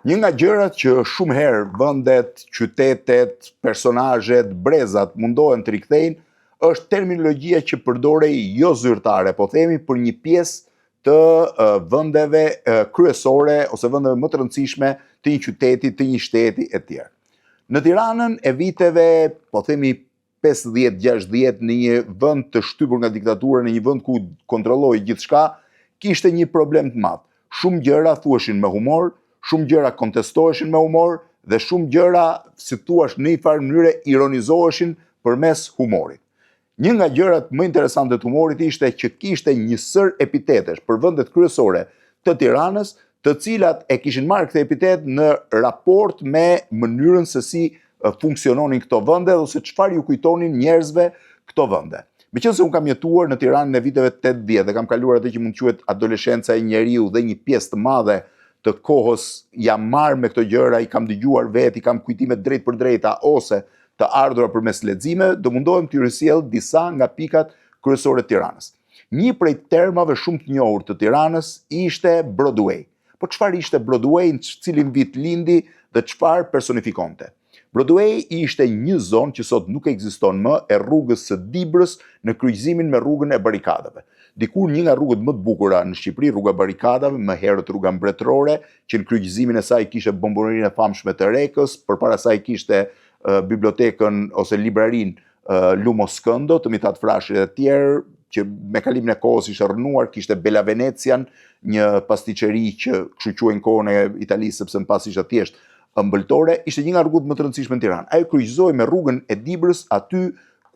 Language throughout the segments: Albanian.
Një nga gjërat që shumë herë vendet, qytetet, personazhet, brezat mundohen të rikthejnë është terminologjia që përdorej jo zyrtare, po themi për një pjesë të vendeve kryesore ose vendeve më të rëndësishme të një qyteti, të një shteti e tjerë. Në Tiranën e viteve, po themi 50-60, në një vend të shtypur nga diktatura, në një vend ku kontrolloi gjithçka, kishte një problem të madh. Shumë gjëra thuheshin me humor, shumë gjëra kontestoheshin me humor dhe shumë gjëra, si thuash, në një farë mënyre ironizoheshin përmes humorit. Një nga gjërat më interesante të humorit ishte që kishte një sër epitetesh për vendet kryesore të Tiranës, të cilat e kishin marrë këtë epitet në raport me mënyrën se si funksiononin këto vende dhe se çfarë ju kujtonin njerëzve këto vende. Meqense unë kam jetuar në Tiranën në viteve 80 dhe kam kaluar atë që mund quhet adoleshenca e njeriu dhe një pjesë të madhe të kohës jam marrë me këto gjëra, i kam dëgjuar vetë, i kam kujtime drejt për drejta ose të ardhura përmes lexime, do mundohem t'ju risjell disa nga pikat kryesore të Tiranës. Një prej termave shumë të njohur të Tiranës ishte Broadway. Po çfarë ishte Broadway, në cilin vit lindi dhe çfarë personifikonte? Broadway ishte një zonë që sot nuk ekziston më e rrugës së Dibrës në kryqëzimin me rrugën e Barikadave. Dikur një nga rrugët më të bukura në Shqipëri, rruga Barikadave, më herët rruga Mbretërore, që në kryqëzimin e saj kishte bombonerinë e famshme të Rekës, përpara saj kishte bibliotekën ose librarinë Lumo Skëndo, të Mithat Frashërit e tjerë, që me kalimin e kohës ishte rënuar, kishte Bella Venecian, një pasticeri që kështu quhen kohën e Italisë sepse më pas ishte thjesht ëmbëltore, ishte një nga rrugët më të rëndësishme në Tiranë. Ajo kryqëzoi me rrugën e Dibrës aty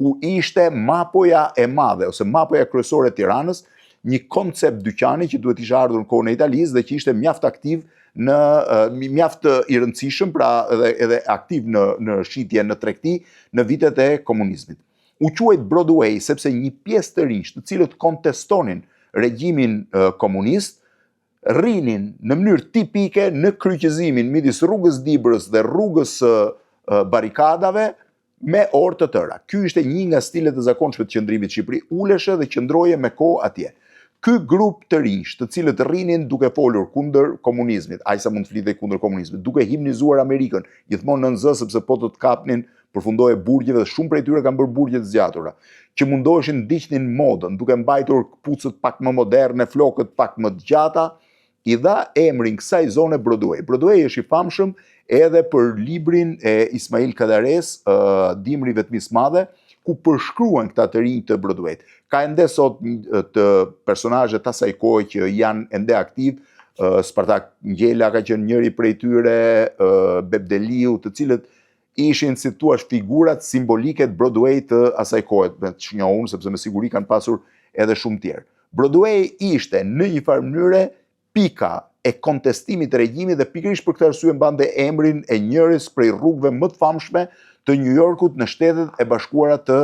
ku ishte mapoja e madhe ose mapoja kryesore e Tiranës, një koncept dyqani që duhet ishte ardhur në kohën e Italisë dhe që ishte mjaft aktiv mjaft i rëndësishëm, pra edhe aktiv në shitje në tregti në vitet e komunizmit. U quajt Broadway sepse një pjesë të rinj, të cilët kontestonin regjimin komunist, rrinin në mënyrë tipike në kryqëzimin midis rrugës Dibrës dhe rrugës Barikadave me orë të tëra. Ky ishte një nga stilet e zakonshme të qëndrimit në Shqipëri, uleshe dhe qëndroje me kohë atje. Ky grup të rinj, të cilët rrinin duke folur kundër komunizmit, aq sa mund të flitej kundër komunizmit, duke himnizuar Amerikën, gjithmonë në nz sepse po të kapnin përfundoje burgjeve dhe shumë prej tyre kanë bërë burgje të zgjatura, që mundoheshin ndiqnin modën, duke mbajtur kputucët pak më moderne, flokët pak më të gjata, i dha emrin kësaj zone Broadway. Broadway është i famshëm edhe për librin e Ismail Kadares, Dimri vetmis madhe, ku përshkruan këta të rinj të Broadwayt. Ka ende sot të personazhe të asaj kohe që janë ende aktiv, Spartak Ngjela ka qenë njëri prej tyre, Bebdeliu, të cilët ishin, si thua, figurat simbolike të Broadway të asaj kohe, që njohun sepse me siguri kanë pasur edhe shumë tjerë. Broadway ishte në një farë mënyre pika e kontestimit të regjimit dhe pikërisht për këtë arsye mbante emrin e njëris prej rrugëve më të famshme të New Yorkut në Shtetet e Bashkuara të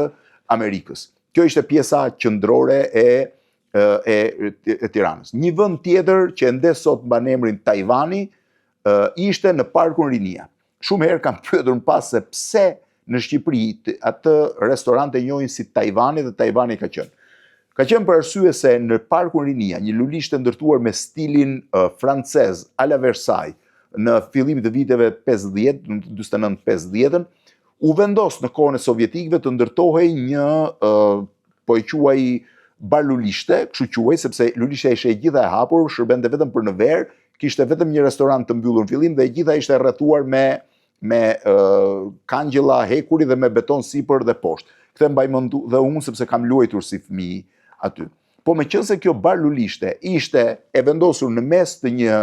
Amerikës. Kjo ishte pjesa qendrore e Tiranës. Një vend tjetër që ende sot mban emrin Tajvani ishte në Parkun Rinia. Shumë herë kam pyetur më pas se pse në Shqipëri atë restorante njohin si Tajvani dhe Tajvani ka qenë. Ka qenë për arsye se në Parkun Rinia, një lulisht të ndërtuar me stilin francez à la Versailles në fillim të viteve 50, 49-50, u vendos në kohën e sovjetikëve të ndërtohej një, po e quaj bar lulishte, kështu quaj, sepse lulishte ishte e gjitha e hapur, shërbente vetëm për në verë, kishte vetëm një restorant të mbyllur në fillim dhe e gjitha ishte rrethuar me kangjëlla hekuri dhe me beton sipër dhe poshtë. Këtë mbaj mend dhe unë sepse kam luajtur si fëmijë aty. Po meqense kjo bar lulishte ishte e vendosur në mes të një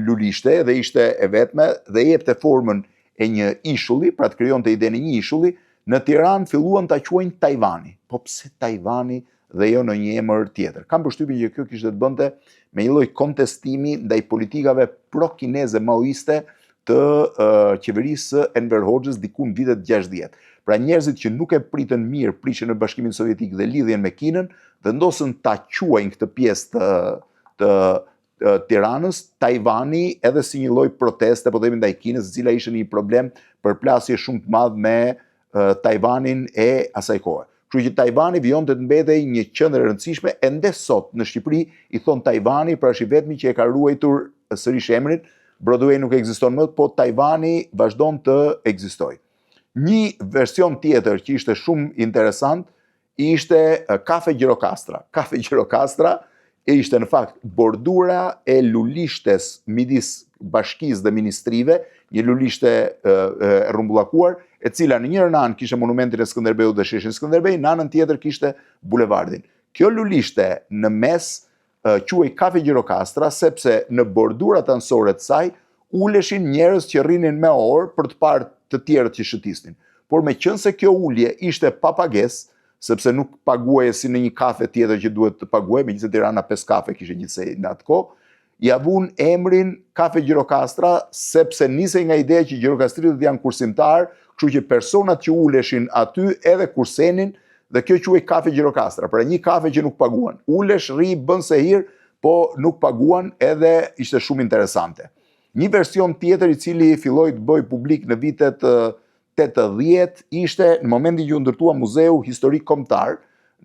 lulishte dhe ishte e vetme dhe jepte formën e një ishulli, pra të krijonte idenë një ishulli, në Tiranë filluan ta quajnë Tajvani. Po pse Tajvani dhe jo në një emër tjetër? Kam përshtypjen që kjo kishte të bënte me një lloj kontestimi ndaj politikave pro-kineze maoiste të qeverisë së Enver Hoxhës diku në vitet 60. Pra njerëzit që nuk e pritën mirë prishjen në Bashkimin Sovjetik dhe lidhjen me Kinën, vendosën ta quajnë këtë pjesë të Tiranës Tajvani edhe si një lloj proteste, po themi ndaj Kinës, e cila ishte një problem përplasje shumë të madh me Tajvanin e asaj kohe. Kështu që Tajvani vijonte të mbetej një qendër e rëndësishme, ende sot në Shqipëri i thon Tajvani, pra është i vetmi që e ka ruajtur sërish emrin, Broadway nuk ekziston më, po Tajvani vazhdon të ekzistojë. Një version tjetër që ishte shumë interesant ishte Kafe Gjirokastra. Kafe Gjirokastra ishte në fakt bordura e lulishtes midis bashkisë dhe ministrive, një lulishte e rrumbullakuar, e cila në njërën anë kishte monumentin e Skënderbeut dhe sheshin Skënderbej, në anën tjetër kishte bulevardin. Kjo lulishte në mes quhej Kafe Gjirokastra sepse në bordurat anësore të saj uleshin njerëz që rrinin me orë për të parë të tjerët që shëtisnin. Por meqense kjo ulje ishte pa pagesë, sepse nuk paguaje si në një kafe tjetër që duhet të paguaje, megjithëse Tirana 5 kafe kishte gjithsej në atë kohë, ja vun emrin Kafe Gjirokastra sepse nisej nga ideja që gjirokastritët janë kursimtar, kështu që personat që uleshin aty edhe kursenin dhe kjo quhej Kafe Gjirokastra. Pra një kafe që nuk paguan. Ulesh, rri, bën se hir, po nuk paguan edhe ishte shumë interesante. Një version tjetër i cili filloi të bëj publik në vitet 80 ishte në momentin që u ndërtua Muzeu Historik Kombëtar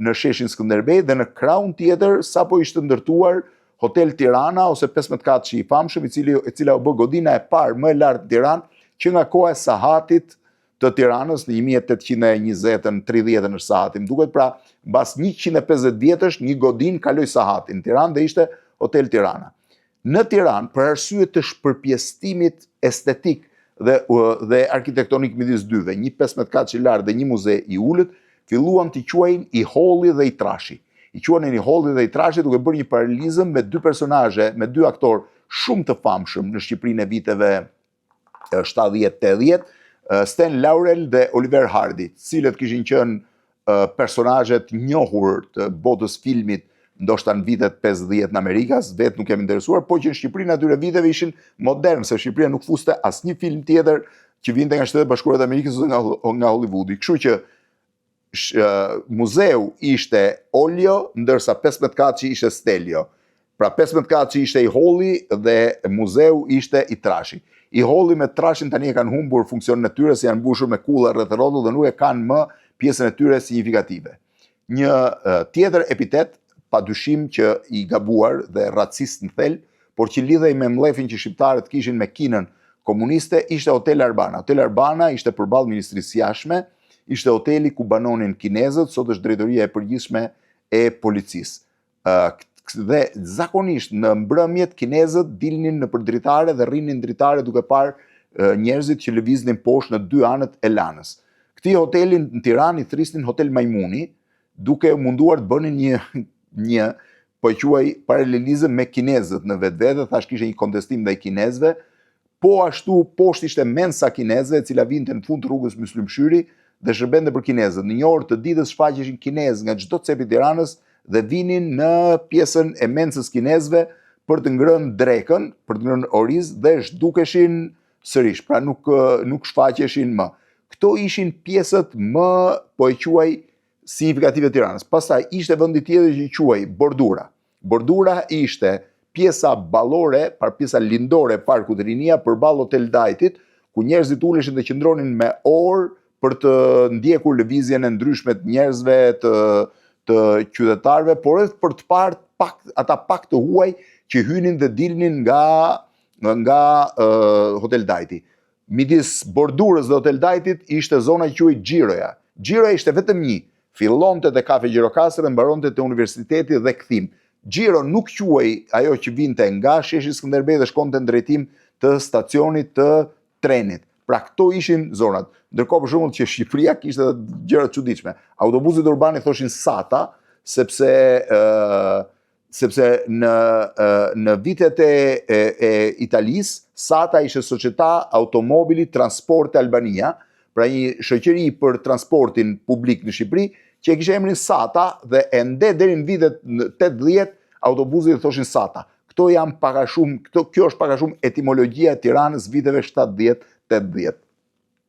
në sheshin Skënderbej dhe në krahun tjetër sapo ishte ndërtuar Hotel Tirana ose 15 katësh i famshëm, e cila u bë godina e parë më e lartë në Tiranë që nga koha e Sahatit të Tiranës në 1820-ën, 30-ën është Sahati. Më duket pra mbas 150 vjetësh një godinë kaloi Sahatin në Tiranë dhe ishte Hotel Tirana. Në Tiranë, për arsye të shpërpjestimit estetik dhe arkitektonik midis dyve, një 15 katësh i lartë dhe një muze i ulët, filluan të quajnë i Holli dhe i Trashi. I quajnë i Holli dhe i Trashi duke bërë një paralelizëm me dy personazhe, me dy aktorë shumë të famshëm në Shqipërinë e viteve 70-80, Stan Laurel dhe Oliver Hardy, cilët kishin qenë personazhet njohur të botës filmit, ndoshta në vitet 50 në Amerikas, vetë nuk jam interesuar, po që në Shqipërinë atyre viteve ishin modern, se Shqipëria nuk fuste asnjë film tjetër që vinte nga Shtetet Bashkuara të Amerikës ose nga Hollywoodi. Kështu që muzeu ishte Olio, ndërsa 15 katëshi ishte Stelio. Pra 15 katëshi ishte i Holli dhe muzeu ishte i Trashi. I Holli me Trashin tani e kanë humbur funksionin e tyre, se janë mbushur me kulla rreth rrotull dhe nuk e kanë më pjesën e tyre signifikative. Një tjetër epitet, padyshim që i gabuar dhe racist në thelb, por që lidhej me mllefin që shqiptarët kishin me kinën komuniste, ishte Hotel Arbana. Hotel Arbana ishte përballë Ministrisë Jashtme, ishte hoteli ku banonin kinezët, sot është drejtoria e përgjithshme e policisë. Dhe zakonisht në mbrëmjet kinezët dilnin nëpër dritare dhe rrinin dritare duke parë njerëzit që lëviznin poshtë në dy anët e lanës. Këtij hotelin në Tiranë i thrisnin Hotel Majmuni, duke munduar të bënin një po e quaj paralelizëm me kinezët në vetvete, thash kishte një kontestim ndaj kinezëve, po ashtu poshtë ishte mensa kineze, e cila vinte në fund të rrugës Myslimshyri dhe shërbente për kinezët. Në një orë të ditës shfaqeshin kinezë nga çdo cep i Tiranës dhe vinin në pjesën e mensës kinezëve për të ngrënë drekën, për të ngrënë oriz dhe zhdukeshin sërish, pra nuk shfaqeshin më. Këto ishin pjesët më, po e quaj, signifikative të Tiranës. Pastaj ishte vendi tjetër që i quaj Bordura. Bordura ishte pjesa ballore, pjesa lindore e Parkut Rinia përballë Hotel Dajtit, ku njerëzit uleshin dhe qëndronin me orë për të ndjekur lëvizjen e ndryshme të njerëzve, të qytetarëve, por edhe për të parë ata pak të huaj që hynin dhe dilnin nga Hotel Dajti. Midis Bordurës dhe Hotel Dajtit ishte zona që quhej Xhiroja. Xhiroja ishte vetëm një, fillonte te Kafe Gjirokastra dhe mbaronte te Universiteti dhe kthim. Xhiro nuk quhej ajo që vinte nga sheshi Skënderbej dhe shkonte në drejtim të stacionit të trenit. Pra këto ishin zonat. Ndërkohë për shembull që Shqipëria kishte gjëra të çuditshme. Autobusit urban i thoshin Sata, sepse në vitet e Italisë, Sata ishte Società Automobili Transporte Albania, pra një shoqëri për transportin publik në Shqipëri, që e kishte emrin Sata dhe ende deri në vitet 80 autobusit i thoshin Sata. Kjo është pak a shumë etimologjia e Tiranës viteve 70-80.